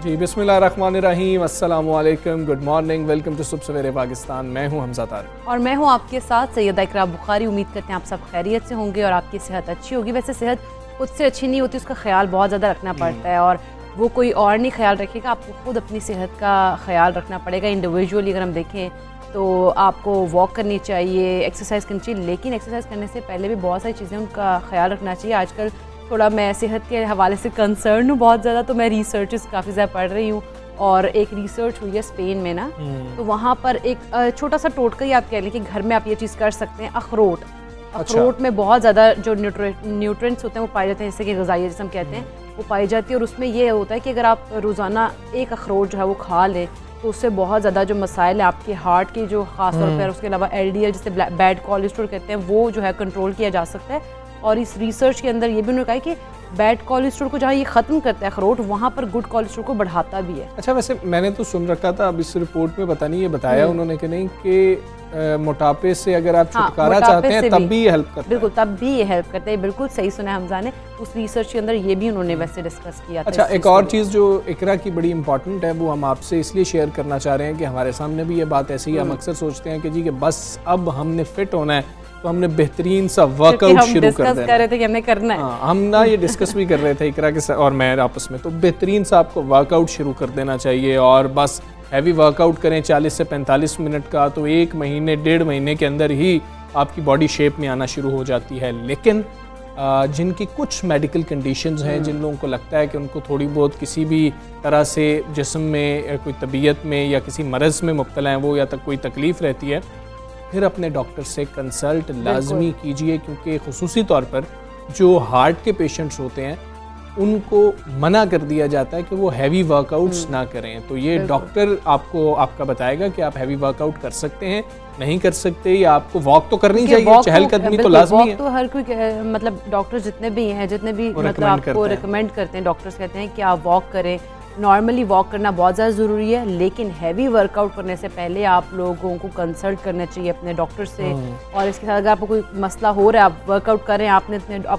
جی بسمillahirrahmanirrahim، السلام علیکم، good morning, welcome to صبح سویرے پاکستان۔ میں ہوں حمزہ طارق اور میں ہوں آپ کے ساتھ سیدہ اقرا بخاری۔ امید کرتے ہیں آپ سب خیریت سے ہوں گے اور آپ کی صحت اچھی ہوگی۔ ویسے صحت خود سے اچھی نہیں ہوتی، اس کا خیال بہت زیادہ رکھنا پڑتا ہے، اور وہ کوئی اور نہیں خیال رکھے گا، آپ کو خود اپنی صحت کا خیال رکھنا پڑے گا۔ انڈیویجولی اگر ہم دیکھیں تو آپ کو واک کرنی چاہیے، ایکسرسائز کرنی چاہیے، لیکن ایکسرسائز کرنے سے پہلے بھی بہت ساری چیزیں ان کا خیال رکھنا چاہیے۔ آج کل تھوڑا میں صحت کے حوالے سے کنسرن ہوں بہت زیادہ، تو میں ریسرچز کافی زیادہ پڑھ رہی ہوں، اور ایک ریسرچ ہوئی ہے اسپین میں نا، تو وہاں پر ایک چھوٹا سا ٹوٹکا ہی آپ کہہ لیں کہ گھر میں آپ یہ چیز کر سکتے ہیں۔ اخروٹ میں بہت زیادہ جو نیوٹرینٹس ہوتے ہیں وہ پائے جاتے ہیں، جیسے کہ غذائیت جسے ہم کہتے ہیں وہ پائی جاتی ہے، اور اس میں یہ ہوتا ہے کہ اگر آپ روزانہ ایک اخروٹ جو ہے وہ کھا لیں تو اس سے بہت زیادہ جو مسائل ہیں آپ کے ہارٹ کے، جو خاص طور پر اس کے علاوہ LDL جسے بیڈ کولیسٹرول کہتے ہیں، وہ جو ہے کنٹرول کیا جا سکتا ہے۔ اور اس ریسرچ کے اندر یہ بھی انہوں نے کہا کہ بیڈ کولیسٹرول کو جہاں یہ ختم کرتا ہے اخروٹ، وہاں پر گڈ کولیسٹرول کو بڑھاتا بھی ہے۔ اچھا، ویسے میں نے تو سن رکھا تھا، اب اس رپورٹ میں پتہ نہیں یہ بتایا انہوں نے کہ نہیں، کہ موٹاپے سے اگر آپ چھٹکارا چاہتے ہیں تب بھی یہ ہیلپ کرتا ہے۔ بالکل، تب بھی یہ ہیلپ کرتا ہے، بالکل صحیح سنا ہے حمزہ نے۔ اس ریسرچ کے اندر یہ بھی انہوں نے ویسے ڈسکس کیا تھا۔ اچھا، ایک اور چیز جو اقرا کی بڑی امپورٹنٹ ہے، وہ ہم آپ سے اس لیے شیئر کرنا چاہ رہے ہیں کہ ہمارے سامنے بھی یہ بات ایسی ہے، ہم اکثر سوچتے ہیں کہ جی کہ بس اب ہم نے فٹ ہونا ہے تو ہم نے بہترین سا ورک آؤٹ شروع کر دینا ہے۔ کر رہے تھے کہ ہم نے کرنا ہے، ہم نا یہ ڈسکس بھی کر رہے تھے اقرا کے ساتھ اور میں آپس میں، تو بہترین سا آپ کو ورک آؤٹ شروع کر دینا چاہیے، اور بس ہیوی ورک آؤٹ کریں 40 سے 45 منٹ کا، تو 1 مہینے 1.5 مہینے کے اندر ہی آپ کی باڈی شیپ میں آنا شروع ہو جاتی ہے۔ لیکن جن کی کچھ میڈیکل کنڈیشنز ہیں، جن لوگوں کو لگتا ہے کہ ان کو تھوڑی بہت کسی بھی طرح سے جسم میں کوئی طبیعت میں یا کسی مرض میں مبتلا ہیں وہ، یا تک کوئی تکلیف رہتی ہے، پھر اپنے ڈاکٹر سے کنسلٹ لازمی کیجئے، کیونکہ خصوصی طور پر جو ہارٹ کے پیشنٹس ہوتے ہیں ان کو منع کر دیا جاتا ہے کہ وہ ہیوی ورک آؤٹس نہ کریں۔ تو یہ ڈاکٹر آپ کو آپ کا بتائے گا کہ آپ ہیوی ورک آؤٹ کر سکتے ہیں، نہیں کر سکتے، یا آپ کو واک تو کرنی چاہیے، چہل قدمی تو لازمی ہے۔ واک تو ہر کوئی، مطلب ڈاکٹر جتنے بھی ہیں، جتنے بھی مطلب آپ کو ریکمینڈ کرتے ہیں، ڈاکٹرز کہتے ہیں کہ آپ واک کریں۔ نارملی واک کرنا بہت زیادہ ضروری ہے، لیکن ہیوی ورک آؤٹ کرنے سے پہلے آپ لوگوں کو کنسلٹ کرنا چاہیے اپنے ڈاکٹر سے۔ اور اس کے ساتھ اگر آپ کو کوئی مسئلہ ہو رہا ہے، آپ ورک آؤٹ کریں، آپ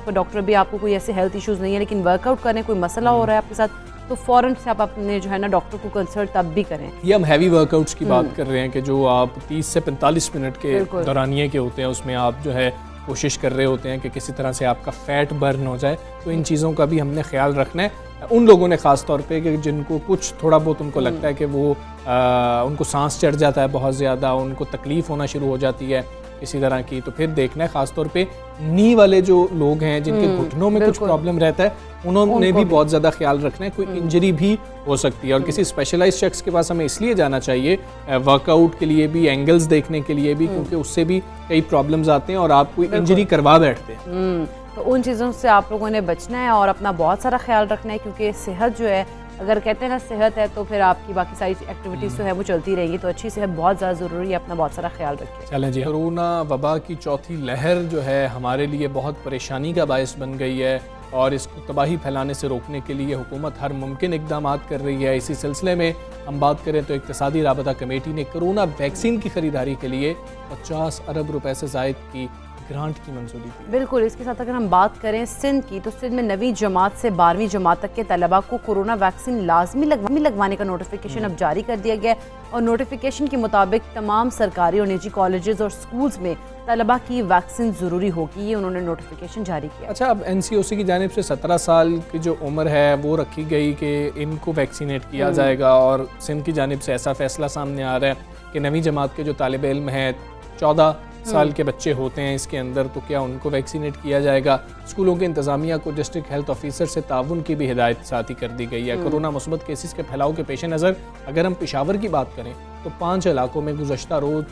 کا ڈاکٹر بھی آپ کو کوئی ایسے ہیلتھ ایشوز نہیں ہے لیکن ورک آؤٹ کریں، کوئی مسئلہ ہو رہا ہے آپ کے ساتھ، تو فوراً سے آپ اپنے جو ہے نا ڈاکٹر کو کنسلٹ تب بھی کریں۔ یہ ہم ہیوی ورک آؤٹس کی بات کر رہے ہیں کہ جو آپ 30 سے 45 منٹ کے دورانیے کے ہوتے ہیں، اس میں آپ جو ہے کوشش کر رہے ہوتے ہیں کہ کسی طرح سے آپ کا فیٹ برن ہو جائے، تو ان چیزوں کا بھی ہم نے خیال رکھنا ہے۔ ان لوگوں نے خاص طور پہ کہ جن کو کچھ تھوڑا بہت ان کو لگتا ہے کہ وہ ان کو سانس چڑھ جاتا ہے بہت زیادہ، ان کو تکلیف ہونا شروع ہو جاتی ہے کسی طرح کی، تو پھر دیکھنا ہے خاص طور پہ نی والے جو لوگ ہیں جن کے گھٹنوں میں کچھ پرابلم رہتا ہے، انہوں نے بھی بہت زیادہ خیال رکھنا ہے، کوئی انجری بھی ہو سکتی ہے، اور کسی اسپیشلائز شخص کے پاس ہمیں اس لیے جانا چاہیے ورک آؤٹ کے لیے بھی، اینگلز دیکھنے کے لیے بھی، کیونکہ اس سے بھی کئی پرابلمز آتے ہیں اور آپ کوئی انجری کروا بیٹھتے ہیں۔ تو ان چیزوں سے آپ لوگوں نے بچنا ہے اور اپنا بہت سارا خیال رکھنا ہے، کیونکہ صحت جو ہے، اگر کہتے ہیں نا صحت ہے تو پھر آپ کی باقی ساری ایکٹیویٹیز جو ہے وہ چلتی رہیں گی، تو اچھی صحت بہت زیادہ ضروری ہے، اپنا بہت سارا خیال رکھیں۔ چلیں جی، کورونا وبا کی چوتھی لہر جو ہے ہمارے لیے بہت پریشانی کا باعث بن گئی ہے، اور اس کو تباہی پھیلانے سے روکنے کے لیے حکومت ہر ممکن اقدامات کر رہی ہے۔ اسی سلسلے میں ہم بات کریں تو اقتصادی رابطہ کمیٹی نے کورونا ویکسین کی خریداری کے لیے 50 ارب روپے سے زائد کی گرانٹ کی منظوری دی۔ بالکل، اس کے ساتھ اگر ہم بات کریں سندھ کی، تو سندھ میں 9ویں جماعت سے 12ویں جماعت تک کے طلباء کو کورونا ویکسین لازمی لگوانے کا نوٹیفیکیشن اب جاری کر دیا گیا ہے، اور نوٹیفیکیشن کے مطابق تمام سرکاری اور نجی کالجز اور سکولز میں طلباء کی ویکسین ضروری ہوگی، یہ انہوں نے نوٹیفیکیشن جاری کیا۔ اچھا، اب NCOC کی جانب سے 17 سال کی جو عمر ہے وہ رکھی گئی کہ ان کو ویکسینیٹ کیا جائے گا، اور سندھ کی جانب سے ایسا فیصلہ سامنے آ رہا ہے کہ 9ویں جماعت کے جو طالب علم ہیں، 14 سال کے بچے ہوتے ہیں اس کے اندر، تو کیا ان کو ویکسینیٹ کیا جائے گا۔ اسکولوں کے انتظامیہ کو ڈسٹرکٹ ہیلتھ آفیسر سے تعاون کی بھی ہدایت ساتھی کر دی گئی ہے۔ کورونا مثبت کیسز کے پھیلاؤ کے پیش نظر اگر ہم پشاور کی بات کریں تو 5 علاقوں میں گزشتہ روز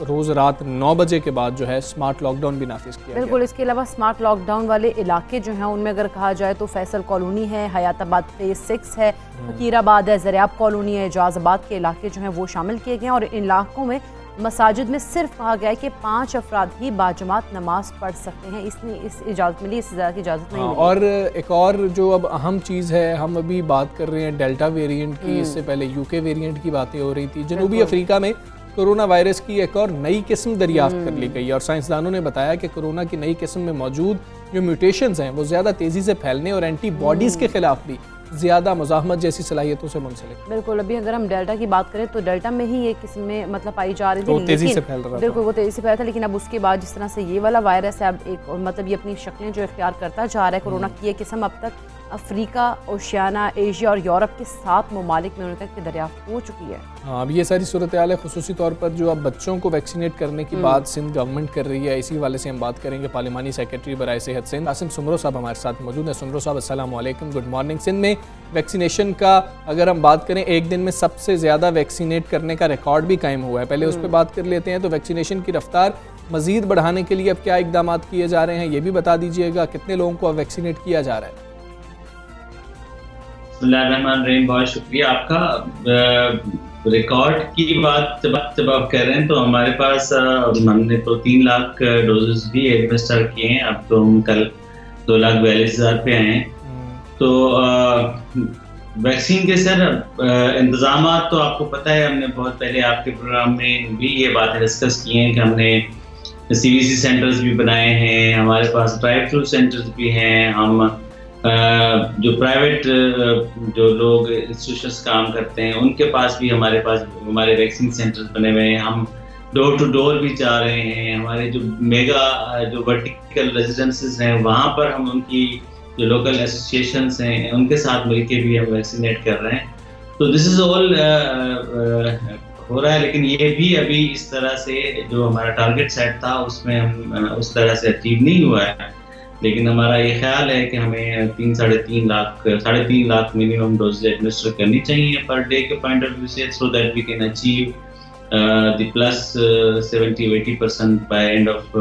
روز رات 9 بجے کے بعد جو ہے اسمارٹ لاک ڈاؤن بھی نافذ کیا گیا. بالکل. اس کے علاوہ اسمارٹ لاک ڈاؤن والے علاقے جو ہیں ان میں اگر کہا جائے تو فیصل کالونی ہے, حیات آباد فیز 6 ہے, فقیر آباد ہے, زریاب کالونی ہے, اعجاز آباد کے علاقے جو ہیں وہ شامل کیے گئے ہیں. اور ان علاقوں میں مساجد میں صرف کہا گیا ہے کہ 5 افراد ہی باجماعت نماز پڑھ سکتے ہیں. اس اجازت ملی, اس سے زیادہ کی اجازت نہیں ملی. اور ایک اور جو اب اہم چیز ہے, ہم ابھی بات کر رہے ہیں ڈیلٹا ویریئنٹ کی, اس سے پہلے یو کے ویریئنٹ کی باتیں ہو رہی تھی. جنوبی افریقہ میں کرونا وائرس کی ایک اور نئی قسم دریافت کر لی گئی, اور سائنسدانوں نے بتایا کہ کرونا کی نئی قسم میں موجود جو میوٹیشنز ہیں وہ زیادہ تیزی سے پھیلنے اور اینٹی باڈیز کے خلاف بھی زیادہ مزاحمت جیسی صلاحیتوں سے منسلک. بالکل. ابھی اگر ہم ڈیلٹا کی بات کریں تو ڈیلٹا میں ہی یہ قسم میں مطلب پائی جا رہی تھی, تیزی سے پھیل رہا تھا. بالکل وہ تیزی سے پھیلا تھا, لیکن اب اس کے بعد جس طرح سے یہ والا وائرس ہے, اب ایک مطلب یہ اپنی شکلیں جو اختیار کرتا جا رہا ہے. کورونا کی یہ قسم اب تک افریقہ, اوشیانہ, ایشیا اور یورپ کے 7 ممالک میں ان تک دریافت ہو چکی ہے. ہاں, اب یہ ساری صورتحال ہے, خصوصی طور پر جو اب بچوں کو ویکسینیٹ کرنے کی بات سندھ گورنمنٹ کر رہی ہے. اسی حوالے سے ہم بات کریں گے پارلیمانی سیکرٹری برائے صحت سندھ قاسم سمرو صاحب ہمارے ساتھ موجود ہیں. سمرو صاحب السلام علیکم, گڈ مارننگ. سندھ میں ویکسینیشن کا اگر ہم بات کریں, ایک دن میں سب سے زیادہ ویکسینیٹ کرنے کا ریکارڈ بھی قائم ہوا ہے. پہلے اس پہ بات کر لیتے ہیں. تو ویکسینیشن کی رفتار مزید بڑھانے کے لیے اب کیا اقدامات کیے جا رہے ہیں, یہ بھی بتا دیجیے گا. کتنے لوگوں کو اب ویکسینیٹ کیا جا رہا ہے؟ بسم اللہ الرحمن الرحیم. بہت شکریہ آپ کا. ریکارڈ کی بات جب آپ کہہ رہے ہیں تو ہمارے پاس ہم نے تو 3 لاکھ ڈوزز بھی ایڈمنسٹر کیے ہیں. اب تو ہم کل 2,42,000 پہ آئے ہیں. تو ویکسین کے سر انتظامات تو آپ کو پتہ ہے, ہم نے بہت پہلے آپ کے پروگرام میں بھی یہ باتیں ڈسکس کی ہیں کہ ہم نے CVC سینٹرز بھی بنائے ہیں, ہمارے پاس ڈرائیو تھرو سینٹرز بھی ہیں. ہم جو پرائیویٹ جو لوگ انسٹیٹیوشنز کام کرتے ہیں ان کے پاس بھی ہمارے ویکسین سینٹرز بنے ہوئے ہیں. ہم ڈور ٹو ڈور بھی جا رہے ہیں. ہمارے جو میگا جو ورٹیکل ریزیڈنسز ہیں وہاں پر ہم ان کی جو لوکل ایسوسیشنز ہیں ان کے ساتھ مل کے بھی ہم ویکسینیٹ کر رہے ہیں. تو دس از آل ہو رہا ہے, لیکن یہ بھی ابھی اس طرح سے جو ہمارا ٹارگیٹ سیٹ تھا اس میں ہم اس طرح سے اچیو نہیں ہوا ہے. لیکن ہمارا یہ خیال ہے کہ ہمیں 3.5 لاکھ منیمم ڈوز ایڈمنسٹر کرنی چاہیے پر ڈے کے پوائنٹ آف ویو سے, so that we can achieve the plus 70-80% by end of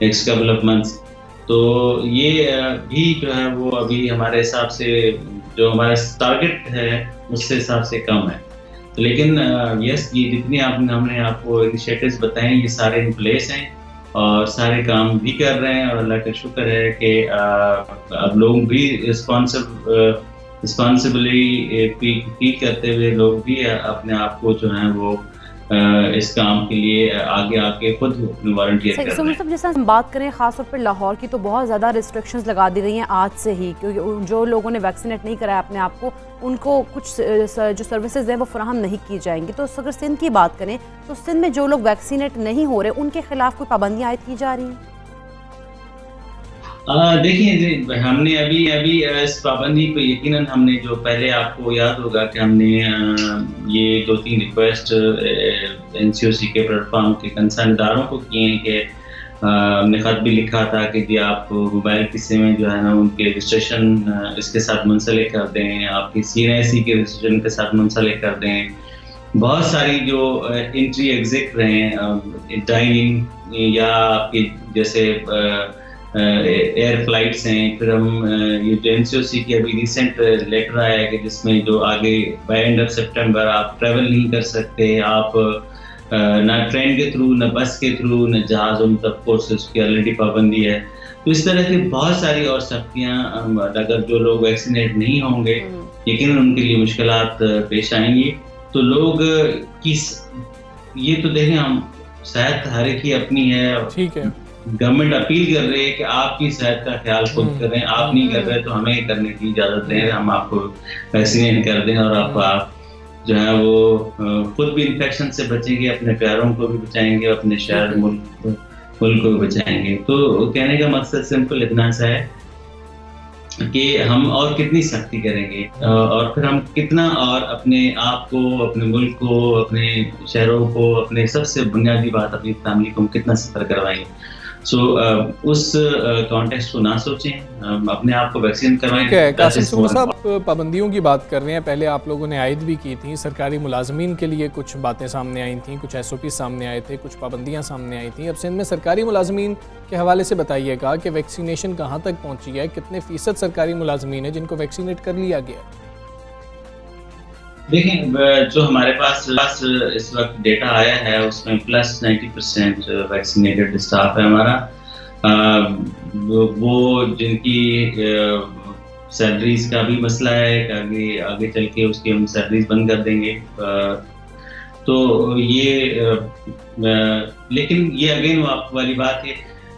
next couple of months. تو یہ بھی جو ہے وہ ابھی ہمارے حساب سے جو ہمارا ٹارگیٹ ہے اس سے حساب سے کم ہے. لیکن یس, یہ جتنی ہم نے آپ کو انیشیٹوز بتائے ہیں یہ سارے ان پلیس ہیں اور سارے کام بھی کر رہے ہیں. اور اللہ کا شکر ہے کہ اب لوگ بھی رسپانسبلی فیل کرتے ہوئے لوگ بھی اپنے آپ کو جو ہیں وہ اس کام کے لیے آگے آ کے خود والنٹیئر کر رہے ہیں. جیسا ہم بات کریں خاص طور پر لاہور کی, تو بہت زیادہ ریسٹرکشنز لگا دی گئی ہیں آج سے ہی, کیونکہ جو لوگوں نے ویکسینیٹ نہیں کرایا اپنے آپ کو ان کو کچھ جو سروسز ہیں وہ فراہم نہیں کی جائیں گی. تو اگر سندھ کی بات کریں تو سندھ میں جو لوگ ویکسینیٹ نہیں ہو رہے ان کے خلاف کوئی پابندیاں عائد کی جا رہی ہیں؟ دیکھیں, ہم نے ابھی اس پابندی کو یقیناً ہم نے جو پہلے آپ کو یاد ہوگا کہ ہم نے یہ 2-3 ریکویسٹ NCOC کے پلیٹ فارم کے کنسرن اداروں کو کیے ہیں کہ ہم نے خط بھی لکھا تھا کہ جی آپ موبائل قصے میں جو ہے نا ان کے رجسٹریشن اس کے ساتھ منسلک کر دیں, آپ کی CNIC کے رجسٹریشن کے ساتھ منسلک کر دیں. بہت ساری جو انٹری ایگزٹ رہے ہیں ڈائننگ یا آپ کی جیسے ایئر فلائٹس ہیں, پھر ہم یہ جو NCOC کی ابھی ریسنٹ لیٹر آیا ہے کہ جس میں جو آگے بائی اینڈ آف سپٹمبر آپ ٹریول نہیں کر سکتے, آپ نہ ٹرین کے تھرو, نہ بس کے تھرو, نہ جہازوں میں, آف کورس اس کی آلریڈی پابندی ہے. تو اس طرح کی بہت ساری اور سختیاں اگر جو لوگ ویکسینیٹ نہیں ہوں گے یقیناً ان کے لیے مشکلات پیش آئیں گی. تو لوگ یہ تو دیکھیں, ہم صحت ہر ایک کی اپنی ہے, ٹھیک ہے, گورنمنٹ اپیل کر رہے ہیں کہ آپ کی صحت کا خیال خود کریں, آپ نہیں کر رہے تو ہمیں کرنے کی اجازت دیں, ہم آپ کو ویکسینیٹ کر دیں اور آپ جو ہے وہ خود بھی انفیکشن سے بچیں گے, اپنے پیاروں کو بھی بچائیں گے, اپنے شہر ملک کو بھی بچائیں گے. تو کہنے کا مقصد سمپل اتنا سا ہے کہ ہم اور کتنی سختی کریں گے اور پھر ہم کتنا اور اپنے آپ کو, اپنے ملک کو, اپنے شہروں کو, اپنے سب سے بنیادی بات اپنی فیملی کو کتنا ستر کروائیں گے. سو اس کانٹیکسٹ کو نہ سوچیں، اپنے آپ کو ویکسین کروائیں۔ ٹھیک ہے قاسم سمرہ صاحب، پابندیوں کی بات کر رہے ہیں، پہلے آپ لوگوں نے عائد بھی کی تھیں، سرکاری ملازمین کے لیے کچھ باتیں سامنے آئی تھیں، کچھ ایس او پی سامنے آئے تھے، کچھ پابندیاں سامنے آئی تھیں۔ اب سندھ میں سرکاری ملازمین کے حوالے سے بتائیے گا کہ ویکسینیشن کہاں تک پہنچی ہے، کتنے فیصد سرکاری ملازمین ہیں جن کو ویکسینیٹ کر لیا گیا ہے؟ دیکھیں، جو ہمارے پاس اس وقت ڈیٹا آیا ہے اس میں +90% ویکسینیٹڈ اسٹاف ہے ہمارا۔ وہ جن کی سیلریز کا بھی مسئلہ ہے کہ آگے چل کے اس کی ہم سیلریز بند کر دیں گے، تو یہ لیکن یہ اگین والی بات ہے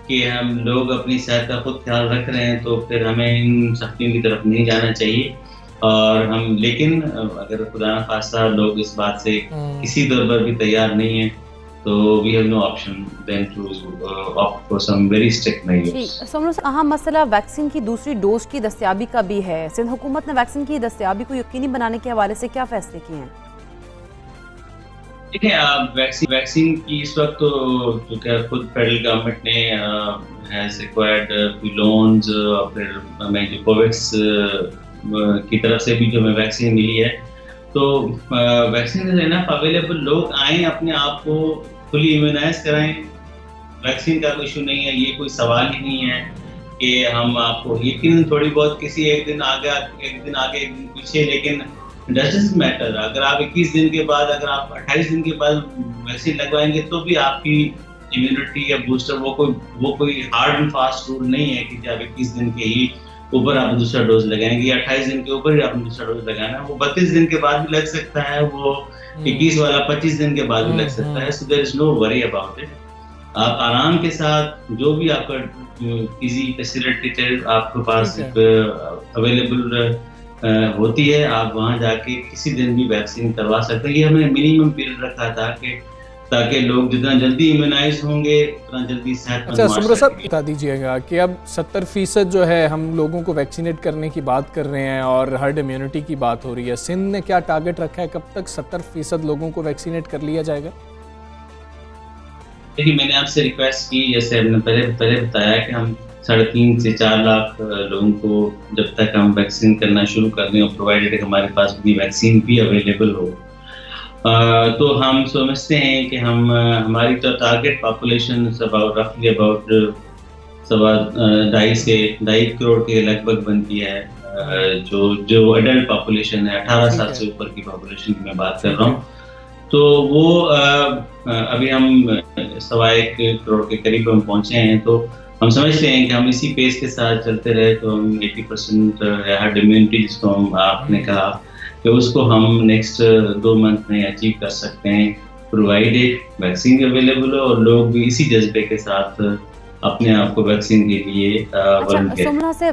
کہ ہم لوگ اپنی صحت کا خود خیال رکھ رہے ہیں تو پھر ہمیں ان سختیوں کی طرف نہیں جانا چاہیے۔ اور ہم لیکن اگر خدا نخواستہ لوگ اس بات سے کسی طور پر بھی تیار نہیں ہیں تو we have no option than to opt for some very strict measures۔ Samra صاحب، اہم مسئلہ ویکسین کی دوسری ڈوز کی دستیابی کا بھی ہے۔ سندھ حکومت نے ویکسین کی دستیابی کو یقینی بنانے کے حوالے سے کیا فیصلے کیے ہیں؟ دیکھیں، ویکسین کی اس وقت تو چونکہ خود فیڈرل گورنمنٹ نے ہیز ریکوائرڈ لونز، اور پھر ہمیں جو کوویکس کی طرف سے بھی جو ہمیں ویکسین ملی ہے، تو ویکسین انف اویلیبل، لوگ آئیں اپنے آپ کو فلی ایمیونائز کرائیں۔ ویکسین کا کوئی ایشو نہیں ہے، یہ کوئی سوال ہی نہیں ہے کہ ہم آپ کو یقیناً تھوڑی بہت کسی ایک دن آگے ایک دن پیچھے، لیکن ڈزنٹ میٹر۔ اگر آپ 21 دن کے بعد، اگر آپ 28 دن کے بعد ویکسین لگوائیں گے تو بھی آپ کی امیونٹی یا بوسٹر وہ کوئی ہارڈ اینڈ فاسٹ رول نہیں ہے کہ جب 21 دن کے ہی اوپر آپ دوسرا ڈوز لگائیں گے یا 28 دن کے اوپر ہی آپ نے دوسرا ڈوز لگانا ہے۔ وہ 32 دن کے بعد بھی لگ سکتا ہے، وہ 21 والا 25 دن کے بعد بھی لگ سکتا ہے۔ سو دیر از نو وری اباؤٹ اٹ۔ آپ آرام کے ساتھ جو بھی آپ کا ایزی فیسلٹی آپ کے پاس اویلیبل ہوتی ہے، آپ وہاں جا کے کسی دن بھی ویکسین کروا سکتے ہیں۔ یہ ہم نے منیمم پیریڈ رکھا تھا کہ تاکہ لوگ جتنا جلدی ایمیونائز ہوں گے اتنا جلدی صحت مند۔ اچھا سمرہ صاحب بتا دیجیے گا کہ اب 70% جو ہے ہم لوگوں کو ویکسینیٹ کرنے کی بات کر رہے ہیں اور ہرڈ امیونٹی کی بات ہو رہی ہے، سندھ نے کیا ٹارگٹ رکھا ہے، کب تک 70% لوگوں کو ویکسینیٹ کر لیا جائے گا؟ دیکھیے، میں نے آپ سے ریکویسٹ کی، جیسے ہم نے پہلے بتایا کہ ہم 3.5 سے 4 لاکھ لوگوں کو جب تک ہم ویکسین کرنا شروع کر دیں اور پرووائڈیڈ ہمارے پاس اتنی ویکسین بھی اویلیبل ہو، تو ہم سمجھتے ہیں کہ ہماری تو ٹارگیٹ پاپولیشن رفلی اباؤٹ 2.5 سے 2.5 کروڑ کے لگ بھگ بنتی ہے، جو ایڈلٹ پاپولیشن ہے، 18 سال سے اوپر کی پاپولیشن کی میں بات کر رہا ہوں۔ تو وہ ابھی ہم 1.25 کروڑ کے قریب ہم پہنچے ہیں، تو ہم سمجھتے ہیں کہ ہم اسی پیس کے ساتھ چلتے رہے تو ہم 80% ہرڈ امیونٹی جس کو آپ نے کہا کہ اس کو ہم نیکسٹ 2 منتھ میں اچیو کر سکتے ہیں، پرووائڈیڈ ویکسین اویلیبل ہو اور لوگ بھی اسی جذبے کے ساتھ اپنے آپ کو ویکسین کے لیے سمرہ سے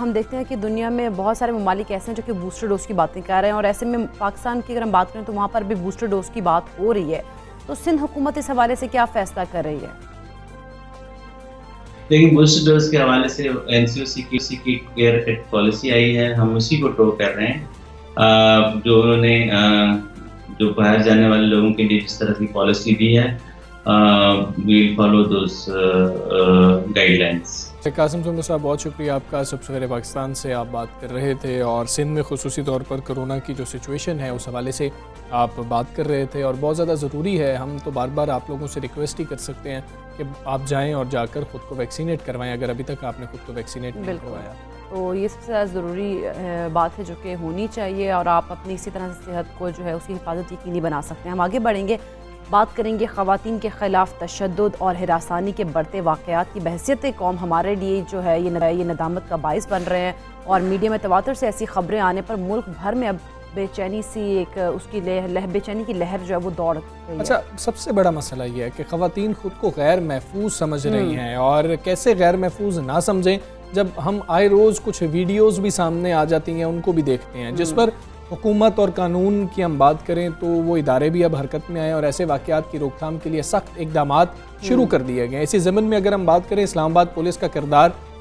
ہم دیکھتے ہیں کہ دنیا میں بہت سارے ممالک ایسے ہیں جو کہ بوسٹر ڈوز کی باتیں کر رہے ہیں، اور ایسے میں پاکستان کی اگر ہم بات کریں تو وہاں پر بھی بوسٹر ڈوز کی بات ہو رہی ہے، تو سندھ حکومت اس حوالے سے کیا فیصلہ کر رہی ہے؟ لیکن بوسٹر ڈوز کے حوالے سے NCOC کی کیئر کٹ پالیسی آئی ہے، ہم اسی کو ٹو کر رہے ہیں، جو انہوں نے جو باہر جانے والے لوگوں کے لیے جس طرح کی پالیسی دی ہے، we'll follow those guidelines۔ Qasim Samra صاحب بہت شکریہ آپ کا، سب سے پہلے پاکستان سے آپ بات کر رہے تھے اور سندھ میں خصوصی طور پر کرونا کی جو سچویشن ہے اس حوالے سے آپ بات کر رہے تھے، اور بہت زیادہ ضروری ہے، ہم تو بار بار آپ لوگوں سے ریکویسٹ ہی کر سکتے ہیں کہ آپ جائیں اور جا کر خود کو ویکسینیٹ کروائیں اگر ابھی تک آپ نے خود کو ویکسینیٹ نہیں کروایا۔ تو یہ سب سے زیادہ ضروری بات ہے جو کہ ہونی چاہیے، اور آپ اپنی اسی طرح سے صحت کو جو ہے اس کی حفاظت یقینی بنا سکتے ہیں۔ ہم آگے بڑھیں گے، بات کریں گے خواتین کے خلاف تشدد اور ہراسانی کے بڑھتے واقعات کی بحیثیت قوم ہمارے لیے جو ہے یہ ندامت کا باعث بن رہے ہیں، اور میڈیا میں تواتر سے ایسی خبریں آنے پر ملک بھر میں اب بے چینی سی ایک اس کی بے چینی کی لہر جو ہے وہ دوڑ رہی ہے۔ اچھا، سب سے بڑا مسئلہ یہ ہے کہ خواتین خود کو غیر محفوظ سمجھ رہی ہیں، اور کیسے غیر محفوظ نہ سمجھیں جب ہم آئے روز کچھ ویڈیوز بھی سامنے آ جاتی ہیں، ان کو بھی دیکھتے ہیں جس پر حکومت اور قانون کی ہم بات کریں تو وہ ادارے بھی اب حرکت میں آئے اور ایسے واقعات کی روک تھام کے لیے سخت اقدامات شروع کر دیے گئے ہیں۔ اسی ضمن میں اگر ہم بات کریں، اسلام آباد پولیس کا کردار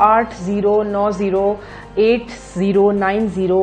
8090 8090